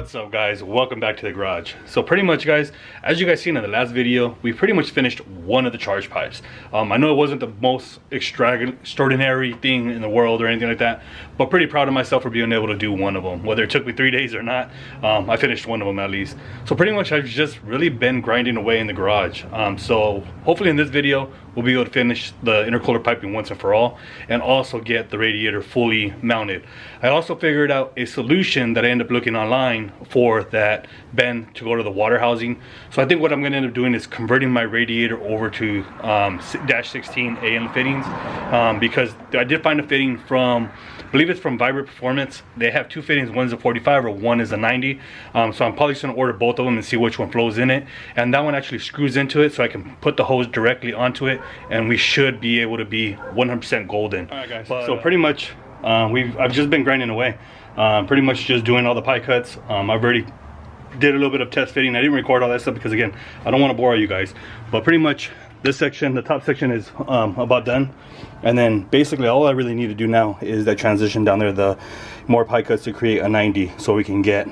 What's up, guys? Welcome back to the garage. So pretty much, guys, as you guys seen in the last video, we pretty much finished one of the charge pipes. I know it wasn't the most extraordinary thing in the world or anything like that, but pretty proud of myself for being able to do one of them. Whether it took me 3 days or not, I finished one of them at least. So pretty much I've just really been grinding away in the garage. So hopefully in this video we'll be able to finish the intercooler piping once and for all, and also get the radiator fully mounted. I also figured out a solution that I ended up looking online for that bend to go to the water housing. So I think what I'm going to end up doing is converting my radiator over to dash 16 AN fittings, because I did find a fitting from, I believe it's from Vibrant Performance. They have two fittings, one's a 45 or one is a 90. So I'm probably just going to order both of them and see which one flows in it, and that one actually screws into it so I can put the hose directly onto it, and we should be able to be 100% golden. All right, guys, so pretty much I've just been grinding away, pretty much just doing all the pie cuts. I've already did a little bit of test fitting. I didn't record all that stuff because, again, I don't want to bore you guys, but pretty much this section, the top section, is about done. And then basically all I really need to do now is that transition down there, the more pie cuts to create a 90, so we can get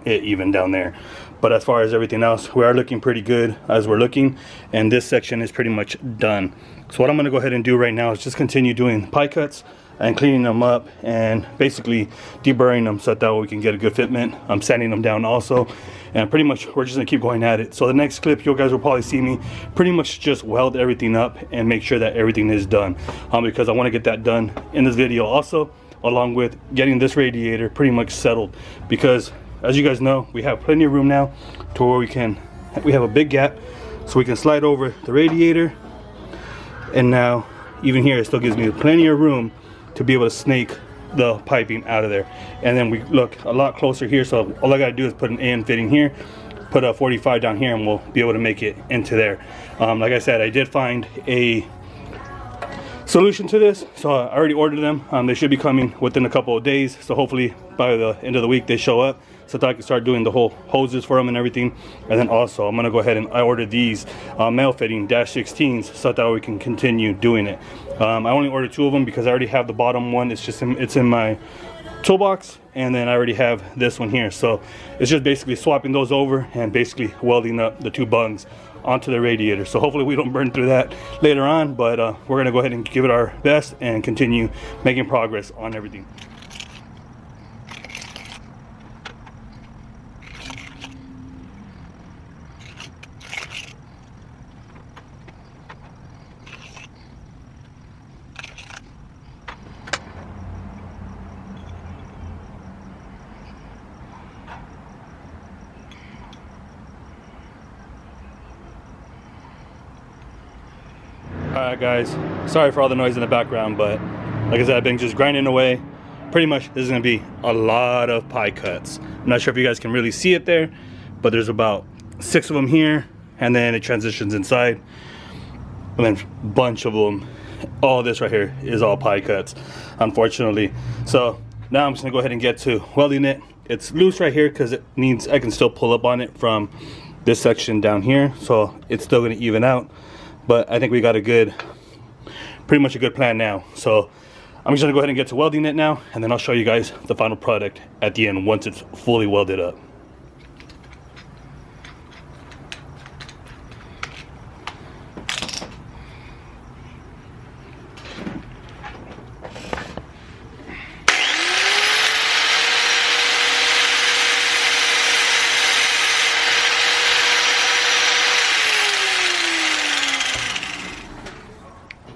it even down there. But as far as everything else, we are looking pretty good as we're looking, and this section is pretty much done. So what I'm going to go ahead and do right now is just continue doing pie cuts and cleaning them up and basically deburring them so that way we can get a good fitment. I'm sanding them down also, and pretty much we're just gonna keep going at it. So the next clip, you guys will probably see me pretty much just weld everything up and make sure that everything is done, because I want to get that done in this video also, along with getting this radiator pretty much settled, because as you guys know, we have plenty of room now to where we have a big gap so we can slide over the radiator, and now even here it still gives me plenty of room to be able to snake the piping out of there. And then we look a lot closer here, so all I gotta do is put an AN fitting here, put a 45 down here, and we'll be able to make it into there. Like I said, I did find a solution to this, so I already ordered them. They should be coming within a couple of days, so hopefully by the end of the week they show up, so that I can start doing the whole hoses for them and everything. And then also I'm gonna go ahead and I ordered these male fitting dash 16s, so that we can continue doing it. I only ordered 2 of them because I already have the bottom one. It's in my toolbox, and then I already have this one here, so it's just basically swapping those over and basically welding up the 2 bungs onto the radiator. So hopefully we don't burn through that later on, but we're gonna go ahead and give it our best and continue making progress on everything. Alright guys, sorry for all the noise in the background, but like I said, I've been just grinding away. Pretty much this is going to be a lot of pie cuts. I'm not sure if you guys can really see it there, but there's about 6 of them here, and then it transitions inside, and then a bunch of them. All this right here is all pie cuts, unfortunately. So now I'm just going to go ahead and get to welding it. It's loose right here because it needs, I can still pull up on it from this section down here, so it's still going to even out. But I think we got pretty much a good plan now. So I'm just gonna go ahead and get to welding it now, and then I'll show you guys the final product at the end once it's fully welded up.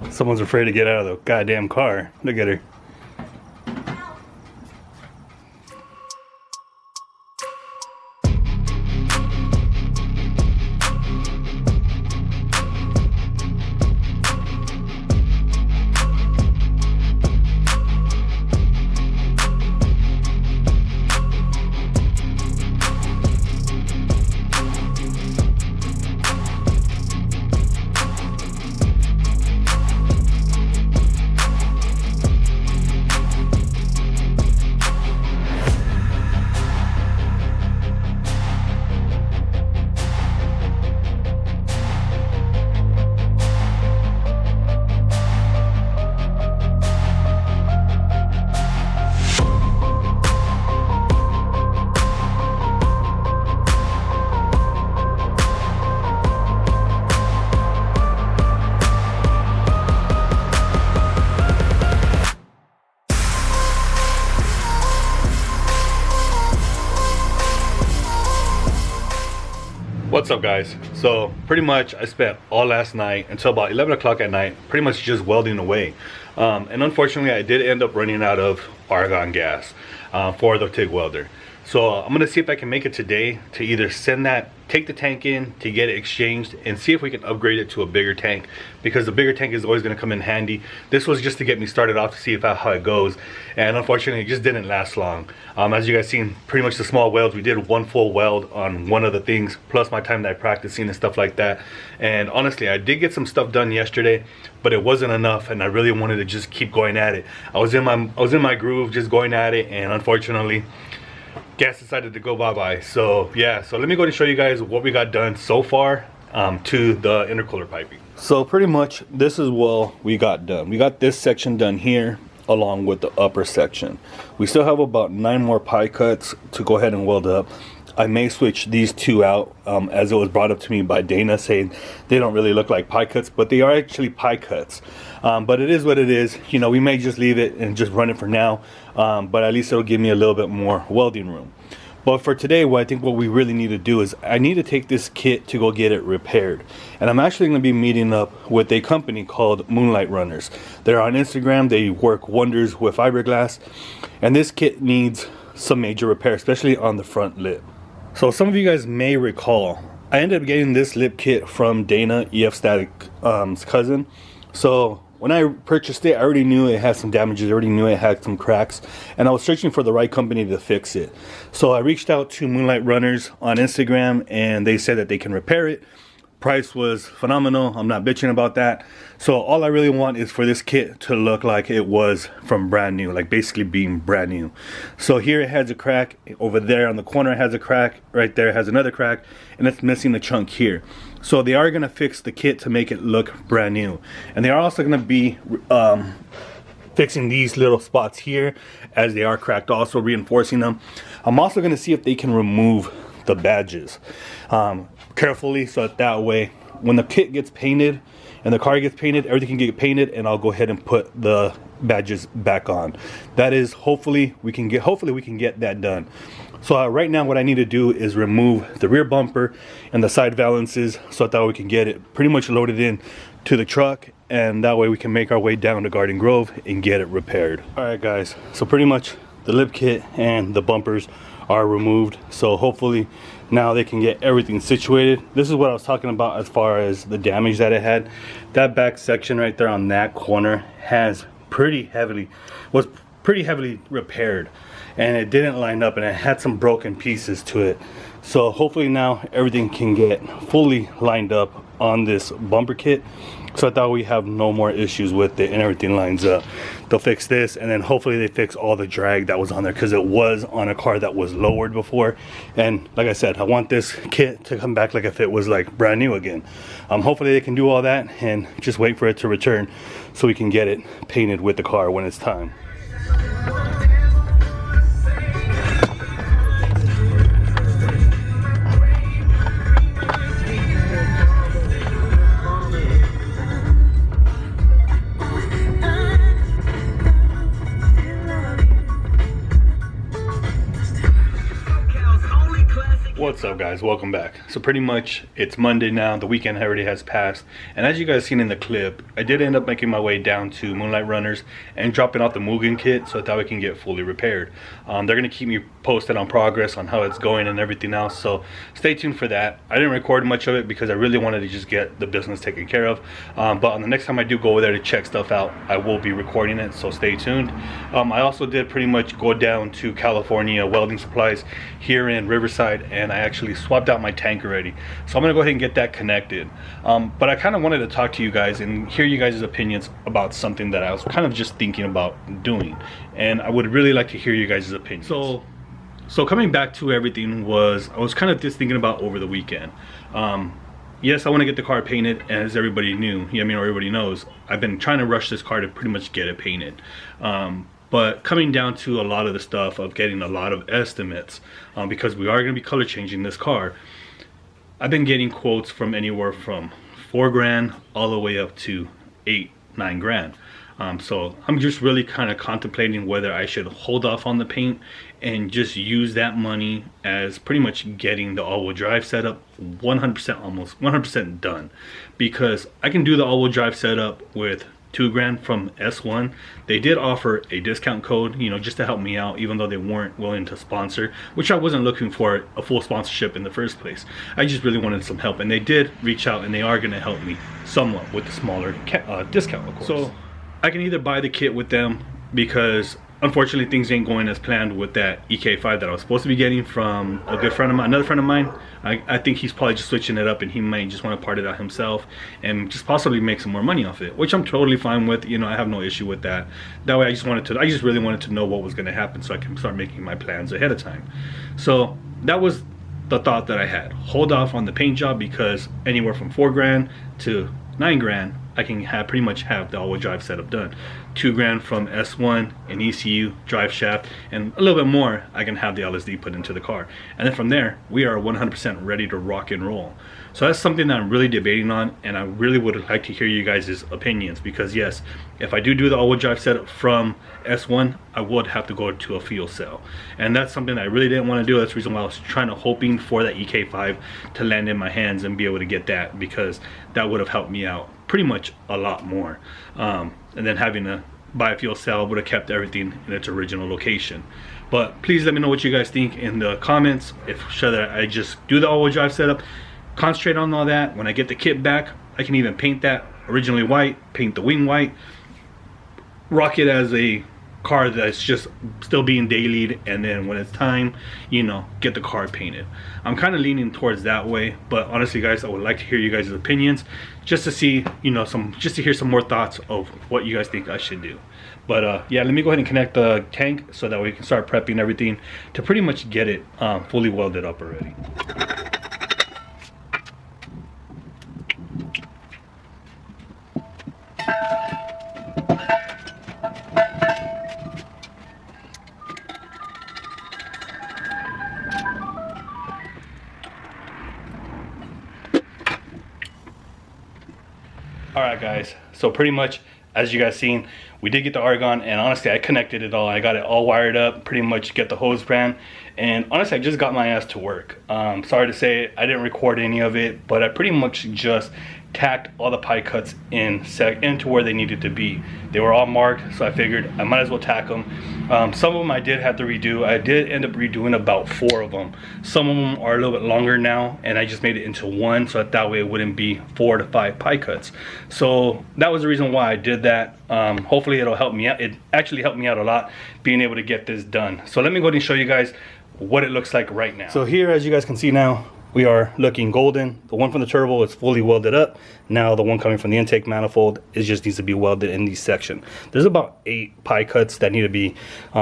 Someone's afraid to get out of the goddamn car. Look at her. What's up, guys? So pretty much I spent all last night until about 11 o'clock at night pretty much just welding away, and unfortunately I did end up running out of argon gas for the TIG welder. So I'm gonna see if I can make it today to either take the tank in to get it exchanged and see if we can upgrade it to a bigger tank, because the bigger tank is always gonna come in handy. This was just to get me started off to see how it goes, and unfortunately it just didn't last long. As you guys seen, pretty much the small welds, we did one full weld on one of the things, plus my time that I practicing and stuff like that. And honestly, I did get some stuff done yesterday, but it wasn't enough, and I really wanted to just keep going at it. I was in my groove, just going at it, and unfortunately gas decided to go bye-bye. So yeah, so let me go ahead and show you guys what we got done so far to the intercooler piping. So pretty much this is what we got done. We got this section done here along with the upper section. We still have about 9 more pie cuts to go ahead and weld up. I may switch these two out, as it was brought up to me by Dana, saying they don't really look like pie cuts, but they are actually pie cuts. But it is what it is. You know, we may just leave it and just run it for now, but at least it'll give me a little bit more welding room. But for today, what I think what we really need to do is I need to take this kit to go get it repaired. And I'm actually going to be meeting up with a company called Moonlight Runners. They're on Instagram. They work wonders with fiberglass. And this kit needs some major repair, especially on the front lip. So some of you guys may recall, I ended up getting this lip kit from Dana, EF Static's cousin. So when I purchased it, I already knew it had some damages, I already knew it had some cracks, and I was searching for the right company to fix it. So I reached out to Moonlight Runners on Instagram, and they said that they can repair it. Price was phenomenal. I'm not bitching about that. So all I really want is for this kit to look like it was from brand new, like basically being brand new. So here it has a crack, over there on the corner it has a crack, right there it has another crack, and it's missing a chunk here. So they are going to fix the kit to make it look brand new, and they are also going to be fixing these little spots here as they are cracked, also reinforcing them. I'm also going to see if they can remove the badges carefully, so that way when the kit gets painted and the car gets painted, everything can get painted, and I'll go ahead and put the badges back on. That is, hopefully we can get that done. So right now what I need to do is remove the rear bumper and the side valances, so that we can get it pretty much loaded in to the truck, and that way we can make our way down to Garden Grove and get it repaired. Alright guys, so pretty much the lip kit and the bumpers are removed, so hopefully now they can get everything situated. This is what I was talking about as far as the damage that it had. That back section right there on that corner was pretty heavily repaired, and it didn't line up, and it had some broken pieces to it. So hopefully now everything can get fully lined up on this bumper kit, so I thought we have no more issues with it and everything lines up. They'll fix this, and then hopefully they fix all the drag that was on there, because it was on a car that was lowered before. And like I said, I want this kit to come back like if it was like brand new again. Hopefully they can do all that and just wait for it to return so we can get it painted with the car when it's time. What's up guys, welcome back. So pretty much it's Monday now, the weekend already has passed, and as you guys seen in the clip, I did end up making my way down to Moonlight Runners and dropping off the Mugen kit so that we can get fully repaired. They're going to keep me posted on progress on how it's going and everything else, so stay tuned for that. I didn't record much of it because I really wanted to just get the business taken care of, but on the next time I do go over there to check stuff out, I will be recording it, so stay tuned. I also did pretty much go down to California Welding Supplies here in Riverside, and I actually swapped out my tank already, so I'm gonna go ahead and get that connected. But I kind of wanted to talk to you guys and hear you guys' opinions about something that I was kind of just thinking about doing, and I would really like to hear you guys' opinions. So coming back to everything, I was kind of just thinking about over the weekend. Yes, I want to get the car painted, as everybody knew, or everybody knows, I've been trying to rush this car to pretty much get it painted. But coming down to a lot of the stuff of getting a lot of estimates, because we are going to be color changing this car, I've been getting quotes from anywhere from $4 grand all the way up to $8-9 grand. So I'm just really kind of contemplating whether I should hold off on the paint and just use that money as pretty much getting the all-wheel drive setup 100%, almost 100% done, because I can do the all-wheel drive setup with $2,000 from S1. They did offer a discount code, you know, just to help me out, even though they weren't willing to sponsor, which I wasn't looking for a full sponsorship in the first place. I just really wanted some help, and they did reach out, and they are going to help me somewhat with the smaller discount, of course. So I can either buy the kit with them, because unfortunately things ain't going as planned with that EK5 that I was supposed to be getting from a good friend of mine, another friend of mine. I think he's probably just switching it up, and he might just want to part it out himself and just possibly make some more money off it, which I'm totally fine with. You know, I have no issue with that. That way I just really wanted to know what was going to happen so I can start making my plans ahead of time. So that was the thought that I had. Hold off on the paint job, because anywhere from $4,000 to $9,000 I can pretty much have the all-wheel drive setup done. $2,000 from S1 and ECU, drive shaft, and a little bit more I can have the LSD put into the car. And then from there, we are 100% ready to rock and roll. So that's something that I'm really debating on, and I really would like to hear you guys' opinions, because yes, if I do the all-wheel drive setup from S1, I would have to go to a fuel cell. And that's something that I really didn't want to do. That's the reason why I was hoping for that EK5 to land in my hands and be able to get that, because that would have helped me out pretty much a lot more. And then having to buy a fuel cell would have kept everything in its original location. But please let me know what you guys think in the comments. If should I just do the all-wheel drive setup, concentrate on all that. When I get the kit back, I can even paint that originally white, paint the wing white, rock it as a car that's just still being dailied, and then when it's time, you know, get the car painted. I'm kind of leaning towards that way, but honestly guys, I would like to hear you guys' opinions, just to see, you know, just to hear some more thoughts of what you guys think I should do. But yeah, let me go ahead and connect the tank so that we can start prepping everything to pretty much get it fully welded up already. Alright guys, so pretty much as you guys seen, we did get the argon, and honestly I connected it all. I got it all wired up, pretty much get the hose brand, and honestly I just got my ass to work. Sorry to say I didn't record any of it, but I pretty much just tacked all the pie cuts into where they needed to be. They were all marked, so I figured I might as well tack them. Some of them I did have to redo. I did end up redoing about 4 of them. Some of them are a little bit longer now, and I just made it into one, so that way it wouldn't be 4 to 5 pie cuts. So that was the reason why I did that. Hopefully it'll help me out. It actually helped me out a lot being able to get this done. So let me go ahead and show you guys what it looks like right now. So here, as you guys can see now, we are looking golden. The one from the turbo is fully welded up. Now the one coming from the intake manifold just needs to be welded in these sections. There's about 8 pie cuts that need to be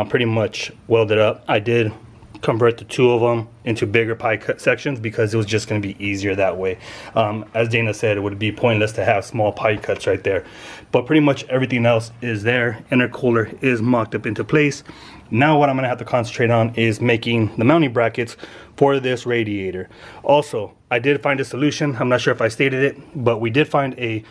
pretty much welded up. I did convert the 2 of them into bigger pie cut sections because it was just going to be easier that way. As Dana said, it would be pointless to have small pie cuts right there. But pretty much everything else is there. Intercooler is mocked up into place. Now what I'm going to have to concentrate on is making the mounting brackets for this radiator. Also, I did find a solution. I'm not sure if I stated it, but we did find a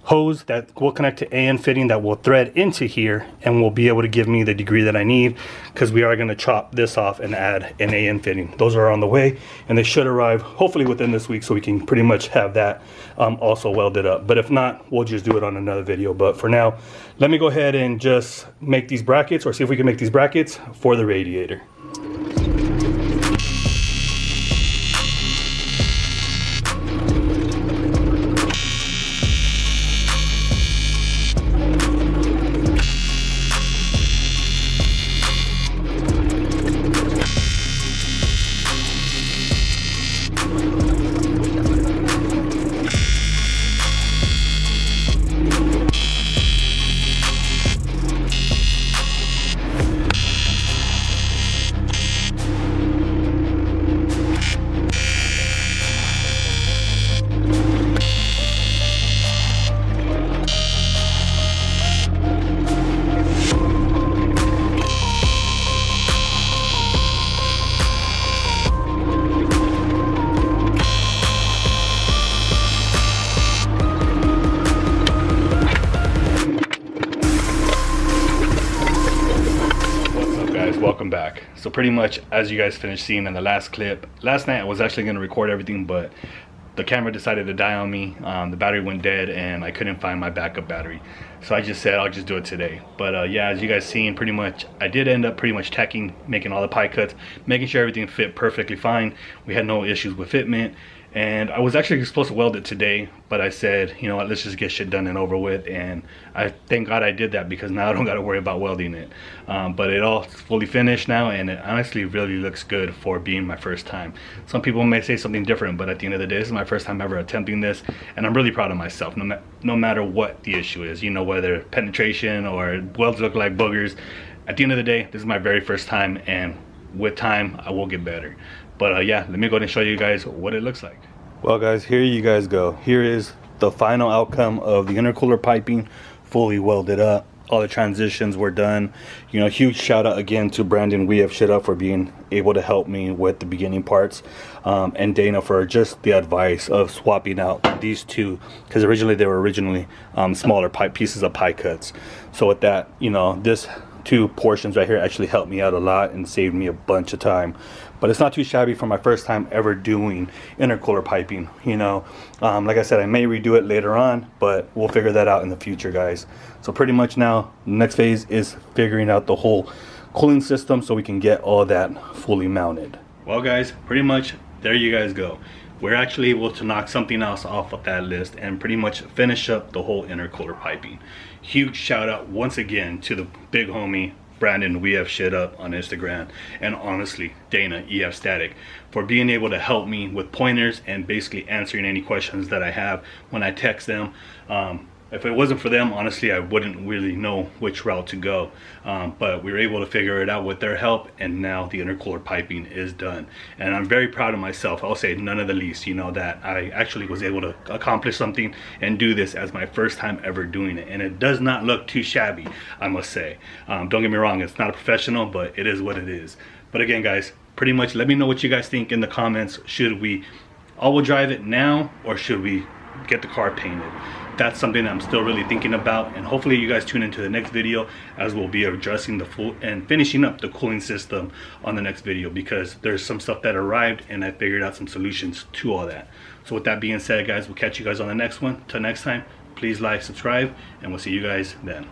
hose that will connect to AN fitting that will thread into here and will be able to give me the degree that I need, because we are going to chop this off and add an AN fitting. Those are on the way, and they should arrive hopefully within this week, so we can pretty much have that also welded up. But if not, we'll just do it on another video. But for now, let me go ahead and just make these brackets, or see if we can make these brackets for the radiator. welcome back. So pretty much, as you guys finished seeing in the last clip, last night I was actually going to record everything, but the camera decided to die on me. The battery went dead and I couldn't find my backup battery, so I just said I'll just do it today. But yeah, as you guys seen, pretty much I did end up pretty much tacking, making all the pie cuts, making sure everything fit perfectly fine. We had no issues with fitment, and I was actually supposed to weld it today, but I said, you know what, let's just get shit done and over with. And I thank God I did that, because now I don't got to worry about welding it. But it all fully finished now, and it honestly really looks good for being my first time. Some people may say something different, but at the end of the day, this is my first time ever attempting this, and I'm really proud of myself. No matter what the issue is, you know, whether penetration or welds look like boogers, at the end of the day, this is my very first time, and with time I will get better. But yeah, let me go ahead and show you guys what it looks like. Well guys, here you guys go. Here is the final outcome of the intercooler piping, fully welded up. All the transitions were done. You know, huge shout out again to Brandon We Have Shit Up for being able to help me with the beginning parts, and Dana for just the advice of swapping out these two, because originally they were smaller pieces of pie cuts. So with that, you know, this two portions right here actually helped me out a lot and saved me a bunch of time. But it's not too shabby for my first time ever doing intercooler piping. You know, like I said, I may redo it later on, but we'll figure that out in the future, guys. So pretty much now, next phase is figuring out the whole cooling system so we can get all that fully mounted. Well guys, pretty much there you guys go. We're actually able to knock something else off of that list and pretty much finish up the whole intercooler piping. Huge shout out once again to the big homie Brandon We Have Shit Up on Instagram, and honestly Dana EF Static, for being able to help me with pointers and basically answering any questions that I have when I text them. If it wasn't for them, honestly, I wouldn't really know which route to go. But we were able to figure it out with their help, and now the intercooler piping is done. And I'm very proud of myself. I'll say none of the least, you know, that I actually was able to accomplish something and do this as my first time ever doing it. And it does not look too shabby, I must say. Don't get me wrong, it's not a professional, but it is what it is. But again, guys, pretty much let me know what you guys think in the comments. Should we all-wheel drive it now, or should we get the car painted? That's something that I'm still really thinking about, and hopefully you guys tune into the next video, as we'll be addressing the full and finishing up the cooling system on the next video, because there's some stuff that arrived and I figured out some solutions to all that. So with that being said, guys, we'll catch you guys on the next one. Till next time, please like, subscribe, and we'll see you guys then.